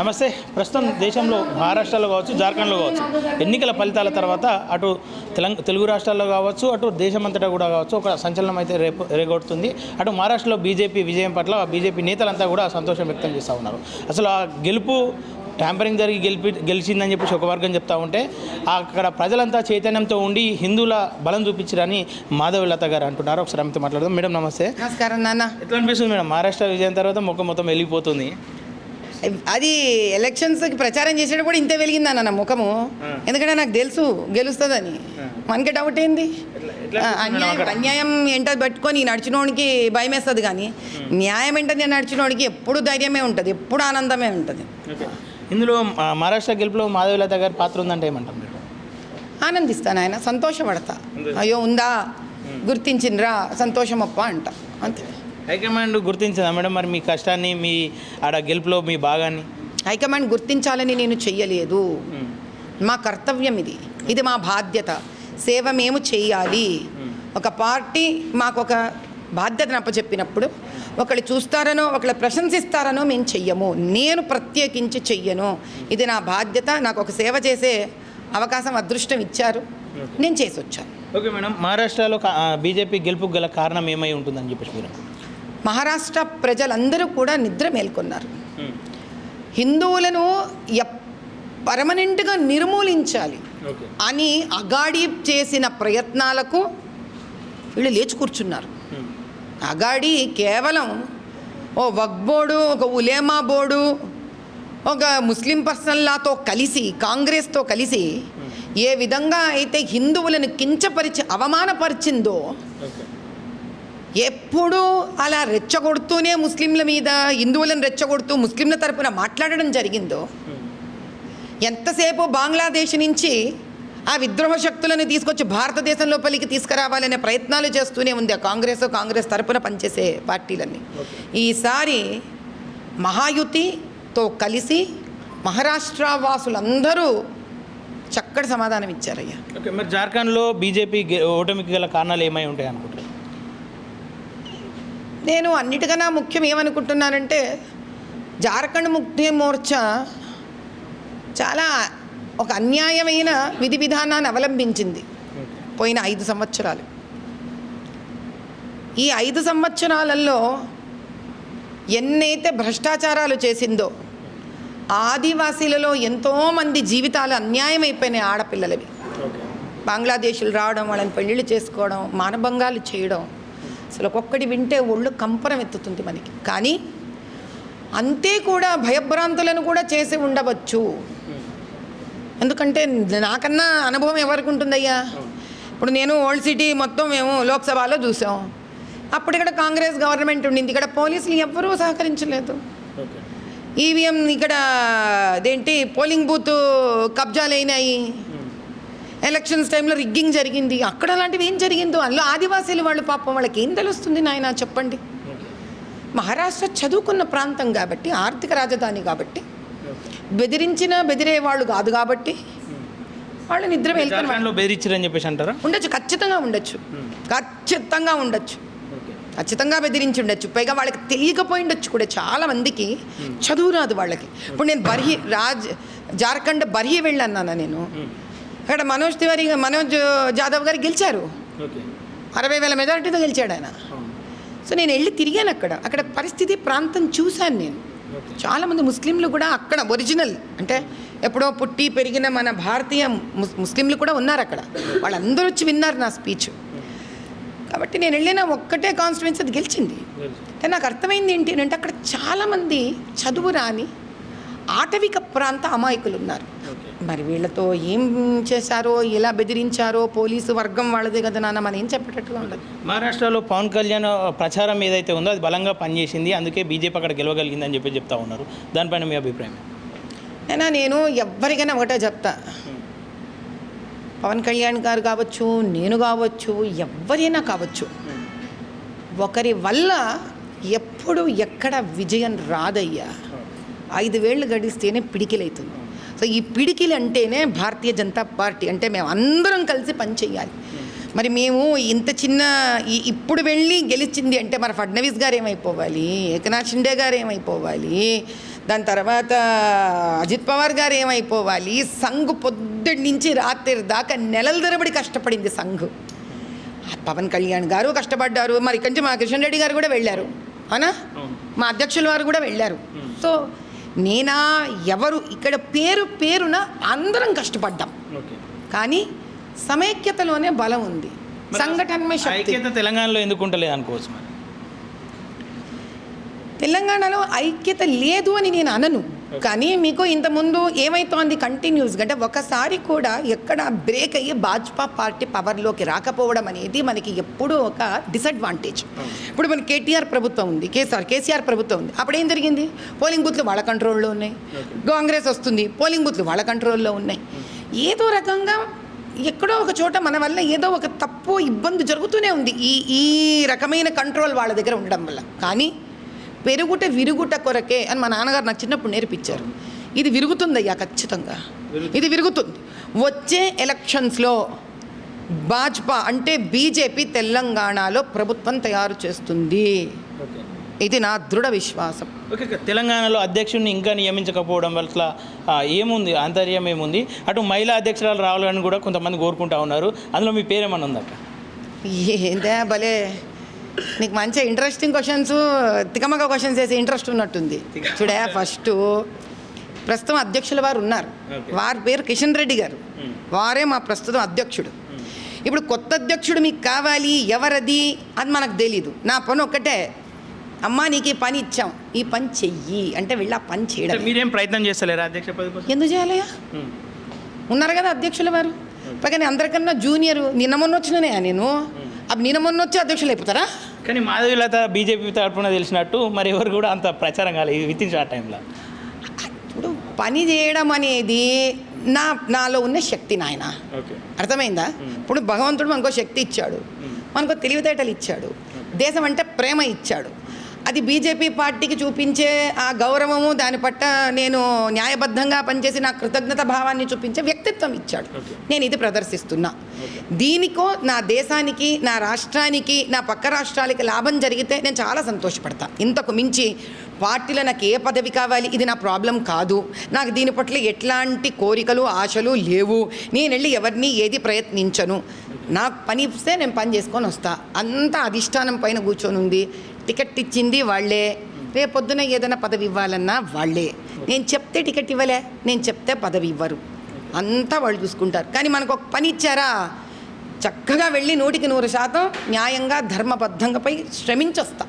నమస్తే. ప్రస్తుతం దేశంలో మహారాష్ట్రలో కావచ్చు, జార్ఖండ్లో కావచ్చు, ఎన్నికల ఫలితాల తర్వాత అటు తెలుగు రాష్ట్రాల్లో కావచ్చు, అటు దేశమంతటా కూడా కావచ్చు ఒక సంచలనం అయితే రేగొడుతుంది. అటు మహారాష్ట్రలో బీజేపీ విజయం పట్ల బీజేపీ నేతలంతా కూడా సంతోషం వ్యక్తం చేస్తూ ఉన్నారు. అసలు ఆ గెలుపు ట్యాంపరింగ్ జరిగి గెలిచిందని చెప్పేసి ఒక వర్గం చెప్తా ఉంటే, అక్కడ ప్రజలంతా చైతన్యంతో ఉండి హిందువుల బలం చూపించారని మాధవలత గారు అంటున్నారు. ఒకసారి ఆమెతో మాట్లాడదాం. మేడం నమస్తే. నమస్కారం నాన్న. ఎట్లా అనిపిస్తుంది మేడం మహారాష్ట్ర విజయం తర్వాత మొత్తం వెళ్ళిపోతుంది? అది ఎలక్షన్స్కి ప్రచారం చేసేటప్పుడు కూడా ఇంతే వెలిగిందన్న నా ముఖము. ఎందుకంటే నాకు తెలుసు గెలుస్తుందని. మనకి డౌట్ ఏంది? అన్యాయం ఏంటో పెట్టుకొని నడిచినోడికి భయం వేస్తుంది, కానీ న్యాయం ఏంటని నడిచినోడికి ఎప్పుడు ధైర్యమే ఉంటుంది, ఎప్పుడు ఆనందమే ఉంటుంది. ఇందులో మహారాష్ట్ర గెలుపులో మాధవలత గారి పాత్ర ఉందంటే ఏమంటారు మీరు? ఆనందిస్తాను, ఆయన సంతోషపడతా. అయ్యో ఉందా, గుర్తించిండ్రా, సంతోషమప్ప అంట, అంతే. హైకమాండ్ గుర్తించిందా మేడం మరి మీ కష్టాన్ని, మీ ఆడ గెలుపులో మీ భాగాన్ని? హైకమాండ్ గుర్తించాలని నేను చెయ్యలేదు. మా కర్తవ్యం ఇది మా బాధ్యత. సేవ మేము చేయాలి. ఒక పార్టీ మాకు ఒక బాధ్యతను అప్పచెప్పినప్పుడు ఒకళ్ళు చూస్తారనో ఒకళ్ళు ప్రశంసిస్తారనో మేము చెయ్యము. నేను ప్రత్యేకించి చెయ్యను. ఇది నా బాధ్యత. నాకు ఒక సేవ చేసే అవకాశం, అదృష్టం ఇచ్చారు, నేను చేసి వచ్చాను. ఓకే మేడం, మహారాష్ట్రలో బీజేపీ గెలుపుకు గల కారణం ఏమై ఉంటుందని చెప్పేసి మీరు? మహారాష్ట్ర ప్రజలందరూ కూడా నిద్ర మేల్కొన్నారు. హిందువులను పర్మనెంట్గా నిర్మూలించాలి అని అగాడి చేసిన ప్రయత్నాలకు వీళ్ళు లేచి కూర్చున్నారు. అగాడి కేవలం ఓ వక్ఫ్ బోర్డు, ఒక ఉలేమా బోర్డు, ఒక ముస్లిం పర్సనల్ లాతో కలిసి, కాంగ్రెస్తో కలిసి ఏ విధంగా అయితే హిందువులను కించపరిచి అవమానపరిచిందో, ఎప్పుడూ అలా రెచ్చగొడుతూనే ముస్లింల మీద, హిందువులను రెచ్చగొడుతూ ముస్లింల తరపున మాట్లాడడం జరిగిందో, ఎంతసేపు బంగ్లాదేశ్ నుంచి ఆ విద్రోహ శక్తులను తీసుకొచ్చి భారతదేశం లోపలికి తీసుకురావాలనే ప్రయత్నాలు చేస్తూనే ఉంది ఆ కాంగ్రెస్ తరపున పనిచేసే పార్టీలన్నీ. ఈసారి మహాయుతితో కలిసి మహారాష్ట్ర వాసులందరూ చక్కటి సమాధానం ఇచ్చారయ్యా. ఓకే, మరి జార్ఖండ్లో బీజేపీ ఓటమికి గల కారణాలు ఏమై ఉంటాయి అనుకుంటారు? నేను అన్నిటికన్నా ముఖ్యం ఏమనుకుంటున్నానంటే, జార్ఖండ్ ముక్తి మోర్చా చాలా ఒక అన్యాయమైన విధి విధానాన్ని అవలంబించింది పోయిన 5 సంవత్సరాలు. ఈ 5 సంవత్సరాలలో ఎన్నైతే భ్రష్టాచారాలు చేసిందో, ఆదివాసీలలో ఎంతోమంది జీవితాలు అన్యాయం అయిపోయినాయి. ఆడపిల్లలవి బంగ్లాదేశీలు రావడం, వాళ్ళని పెళ్ళిళ్ళు చేసుకోవడం, మానభంగాలు చేయడం, అసలు ఒక్కొక్కటి వింటే ఒళ్ళు కంపరం ఎత్తుతుంది మనకి. కానీ అంతే కూడా భయభ్రాంతులను కూడా చేసి ఉండవచ్చు. ఎందుకంటే నాకన్నా అనుభవం ఎవరికి ఉంటుందయ్యా? ఇప్పుడు నేను ఓల్డ్ సిటీ మొత్తం మేము లోక్సభలో చూసాం. అప్పుడు ఇక్కడ కాంగ్రెస్ గవర్నమెంట్ ఉండింది. ఇక్కడ పోలీసులు ఎవ్వరూ సహకరించలేదు. ఈవీఎం ఇక్కడ అదేంటి పోలింగ్ బూత్ కబ్జాలు అయినాయి. ఎలక్షన్స్ టైంలో రిగ్గింగ్ జరిగింది. అక్కడ అలాంటివి ఏం జరిగిందో, అందులో ఆదివాసీలు వాళ్ళు పాపం, వాళ్ళకి ఏం తెలుస్తుంది నాయన చెప్పండి. మహారాష్ట్ర చదువుకున్న ప్రాంతం కాబట్టి, ఆర్థిక రాజధాని కాబట్టి, బెదిరేవాళ్ళు కాదు కాబట్టి వాళ్ళు నిద్ర మేల్కొని బెదిరించారని చెప్పేసి అంటారా? ఉండొచ్చు, ఖచ్చితంగా ఉండొచ్చు, ఖచ్చితంగా బెదిరించి ఉండొచ్చు. పైగా వాళ్ళకి తెలియకపోయి ఉండొచ్చు కూడా. చాలా మందికి చదువు రాదు వాళ్ళకి. ఇప్పుడు నేను జార్ఖండ్ బర్హి వెళ్ళాను నేను. అక్కడ మనోజ్ జాదవ్ గారు గెలిచారు. 60,000 మెజారిటీతో గెలిచాడు ఆయన. సో నేను వెళ్ళి తిరిగాను అక్కడ పరిస్థితి, ప్రాంతం చూశాను నేను. చాలామంది ముస్లింలు కూడా అక్కడ ఒరిజినల్, అంటే ఎప్పుడో పుట్టి పెరిగిన మన భారతీయ ముస్లింలు కూడా ఉన్నారు అక్కడ. వాళ్ళందరూ వచ్చి విన్నారు నా స్పీచ్. కాబట్టి నేను వెళ్ళిన ఒక్కటే కాన్స్టిట్యుయెన్సీ అది గెలిచింది. కానీ నాకు అర్థమైంది ఏంటి అంటే, అక్కడ చాలామంది చదువు రాని ఆటవిక ప్రాంత అమాయకులు ఉన్నారు. మరి వీళ్ళతో ఏం చేశారో, ఎలా బెదిరించారో పోలీసు వర్గం వాళ్ళదే కదా నాన్న, మనం ఏం చెప్పేటట్టుగా ఉండదు. మహారాష్ట్రలో పవన్ కళ్యాణ్ ప్రచారం ఏదైతే ఉందో అది బలంగా పనిచేసింది, అందుకే బీజేపీ అక్కడ గెలవగలిగింది అని చెప్తా ఉన్నారు. దానిపైన మీ అభిప్రాయం? నేను ఎవరికైనా ఒకటే చెప్తా, పవన్ కళ్యాణ్ గారు కావచ్చు, నేను కావచ్చు, ఎవరైనా కావచ్చు, ఒకరి వల్ల ఎప్పుడు ఎక్కడ విజయం రాదయ్యా. 5 వేళ్ళు గడిస్తేనే పిడికిలవుతుంది. సో ఈ పిడికిలు అంటేనే భారతీయ జనతా పార్టీ అంటే మేము అందరం కలిసి పనిచేయాలి. మరి మేము ఇంత చిన్న ఇప్పుడు వెళ్ళి గెలిచింది అంటే మరి ఫడ్నవీస్ గారు ఏమైపోవాలి, ఏకనాథ్ షిండే గారు ఏమైపోవాలి, దాని తర్వాత అజిత్ పవార్ గారు ఏమైపోవాలి, సంఘ్ పొద్దుటి నుంచి రాత్రి దాకా నెలల తరబడి కష్టపడింది సంఘ్. పవన్ కళ్యాణ్ గారు కష్టపడ్డారు, మరి ఇక్కడి నుంచి మా కిషన్ రెడ్డి గారు కూడా వెళ్ళారు, అవునా, మా అధ్యక్షుల వారు కూడా వెళ్ళారు. సో నేనా ఎవరు ఇక్కడ పేరున అందరం కష్టపడ్డాం, కానీ సమైక్యతలోనే బలం ఉంది, సంఘటనమే శక్తి. తెలంగాణలో ఎందుకు ఉంటలేదు అనుకోవచ్చు మరి? తెలంగాణలో ఐక్యత లేదు అని నేను అనను, కానీ మీకు ఇంతకుముందు ఏమైతోంది కంటిన్యూస్గా అంటే ఒకసారి కూడా ఎక్కడ బ్రేక్ అయ్యి భాజపా పార్టీ పవర్లోకి రాకపోవడం అనేది మనకి ఎప్పుడూ ఒక డిసడ్వాంటేజ్. ఇప్పుడు మన కేటీఆర్ ప్రభుత్వం ఉంది, కేసీఆర్ ప్రభుత్వం ఉంది, అప్పుడేం జరిగింది? పోలింగ్ బూత్లు వాళ్ళ కంట్రోల్లో ఉన్నాయి. కాంగ్రెస్ వస్తుంది, పోలింగ్ బూత్లు వాళ్ళ కంట్రోల్లో ఉన్నాయి. ఏదో రకంగా ఎక్కడో ఒక చోట మన వల్ల ఏదో ఒక తప్పు ఇబ్బంది జరుగుతూనే ఉంది ఈ రకమైన కంట్రోల్ వాళ్ళ దగ్గర ఉండడం వల్ల. కానీ పెరుగుట విరుగుట కొరకే అని మా నాన్నగారు నాకు చిన్నప్పుడు నేర్పించారు. ఇది విరుగుతుందయ్యా, ఖచ్చితంగా ఇది విరుగుతుంది. వచ్చే ఎలక్షన్స్లో భాజపా అంటే బీజేపీ తెలంగాణలో ప్రభుత్వం తయారు చేస్తుంది, ఇది నా దృఢ విశ్వాసం. ఓకే, తెలంగాణలో అధ్యక్షుడిని ఇంకా నియమించకపోవడం వల్ల ఏముంది, ఆంతర్యం ఏముంది? అటు మహిళా అధ్యక్షురాలు రావాలని కూడా కొంతమంది కోరుకుంటా ఉన్నారు, అందులో మీ పేరేమన్నా ఉందక్క? ఏందా భలే, నీకు మంచిగా ఇంట్రెస్టింగ్ క్వశ్చన్స్, తికమక క్వశ్చన్స్ వేసి ఇంట్రెస్ట్ ఉన్నట్టుంది. చూడే, ఫస్ట్ ప్రస్తుతం అధ్యక్షుల వారు ఉన్నారు, వారి పేరు కిషన్ రెడ్డి గారు, వారే మా ప్రస్తుతం అధ్యక్షుడు. ఇప్పుడు కొత్త అధ్యక్షుడు మీకు కావాలి, ఎవరది అది మనకు తెలీదు. నా పని ఒక్కటే, అమ్మా నీకు ఈ పని ఇచ్చాం, ఈ పని చెయ్యి అంటే వెళ్ళి ఆ పని చేయడం. మీరేం ప్రయత్నం చేస్తలేరా అధ్యక్ష పదవి కోసం? ఎందుకు చేయాలయ్యా, ఉన్నారు కదా అధ్యక్షుల వారు. పక్కన అందరికన్నా జూనియర్, నిన్న మొన్న వచ్చిననే నేను, అప్పుడు నిన్న మొన్న వచ్చి అధ్యక్షులు అయిపోతారా? కానీ మాధవీలత బీజేపీ తరఫున తెలిసినట్టు మరి ఎవరు కూడా అంత ప్రచారం కాలేదు విత్ ఇన్ షార్ట్ టైంలో. ఇప్పుడు పని చేయడం అనేది నాలో ఉన్న శక్తి నాయన, అర్థమైందా? ఇప్పుడు భగవంతుడు మనకో శక్తి ఇచ్చాడు, మనకో తెలివితేటలు ఇచ్చాడు, దేశం అంటే ప్రేమ ఇచ్చాడు. అది బీజేపీ పార్టీకి చూపించే ఆ గౌరవము, దాని పట్ల నేను న్యాయబద్ధంగా పనిచేసి నా కృతజ్ఞత భావాన్ని చూపించే వ్యక్తిత్వం ఇచ్చాడు. నేను ఇది ప్రదర్శిస్తున్నా. దీనికో నా దేశానికి, నా రాష్ట్రానికి, నా పక్క రాష్ట్రాలకి లాభం జరిగితే నేను చాలా సంతోషపడతా. ఇంతకు మించి పార్టీలో నాకు ఏ పదవి కావాలి, ఇది నా ప్రాబ్లం కాదు. నాకు దీని పట్ల ఎట్లాంటి కోరికలు ఆశలు లేవు. నేను వెళ్ళి ఎవరిని ఏది ప్రయత్నించను. నాకు పని ఇస్తే నేను పని చేసుకొని వస్తా. అంతా అధిష్టానం పైన కూర్చొని ఉంది. టికెట్ ఇచ్చింది వాళ్ళే, రేపొద్దున ఏదైనా పదవి ఇవ్వాలన్నా వాళ్ళే. నేను చెప్తే టికెట్ ఇవ్వలే, నేను చెప్తే పదవి ఇవ్వరు, అంతా వాళ్ళు చూసుకుంటారు. కానీ మనకు ఒక పని ఇచ్చారా, చక్కగా వెళ్ళి 100% న్యాయంగా ధర్మబద్ధంగా పై శ్రమించొస్తా.